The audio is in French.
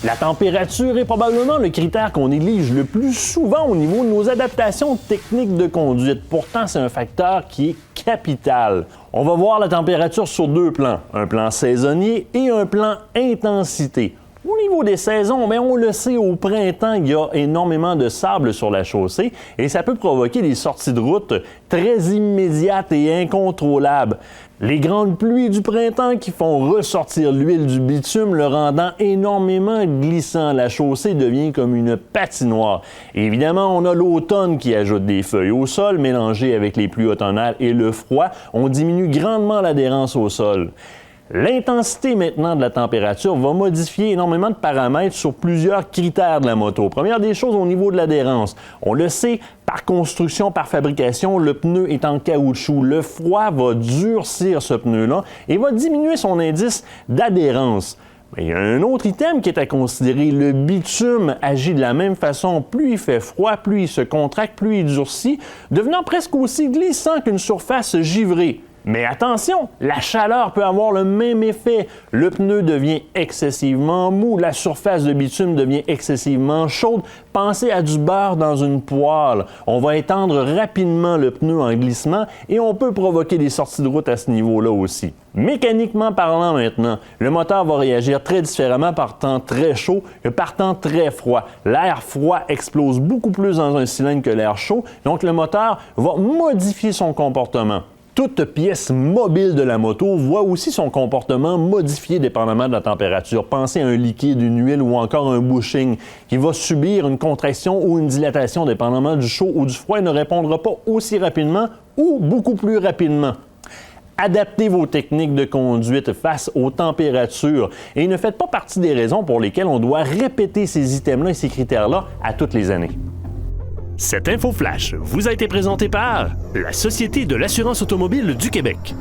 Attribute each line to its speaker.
Speaker 1: La température est probablement le critère qu'on néglige le plus souvent au niveau de nos adaptations techniques de conduite. Pourtant, c'est un facteur qui est capital. On va voir la température sur deux plans, un plan saisonnier et un plan intensité. Au niveau des saisons, bien, on le sait, au printemps, il y a énormément de sable sur la chaussée et ça peut provoquer des sorties de route très immédiates et incontrôlables. Les grandes pluies du printemps qui font ressortir l'huile du bitume, le rendant énormément glissant. La chaussée devient comme une patinoire. Et évidemment, on a l'automne qui ajoute des feuilles au sol, mélangées avec les pluies automnales et le froid. On diminue grandement l'adhérence au sol. L'intensité maintenant de la température va modifier énormément de paramètres sur plusieurs critères de la moto. Première des choses, au niveau de l'adhérence. On le sait, par construction, par fabrication, le pneu est en caoutchouc. Le froid va durcir ce pneu-là et va diminuer son indice d'adhérence. Mais il y a un autre item qui est à considérer. Le bitume agit de la même façon. Plus il fait froid, plus il se contracte, plus il durcit, devenant presque aussi glissant qu'une surface givrée. Mais attention, la chaleur peut avoir le même effet. Le pneu devient excessivement mou, la surface de bitume devient excessivement chaude. Pensez à du beurre dans une poêle. On va étendre rapidement le pneu en glissement et on peut provoquer des sorties de route à ce niveau-là aussi. Mécaniquement parlant maintenant, le moteur va réagir très différemment par temps très chaud que par temps très froid. L'air froid explose beaucoup plus dans un cylindre que l'air chaud, donc le moteur va modifier son comportement. Toute pièce mobile de la moto voit aussi son comportement modifié dépendamment de la température. Pensez à un liquide, une huile ou encore un bushing qui va subir une contraction ou une dilatation dépendamment du chaud ou du froid et ne répondra pas aussi rapidement ou beaucoup plus rapidement. Adaptez vos techniques de conduite face aux températures et ne faites pas partie des raisons pour lesquelles on doit répéter ces items-là et ces critères-là à toutes les années.
Speaker 2: Cette info flash vous a été présentée par la Société de l'assurance automobile du Québec.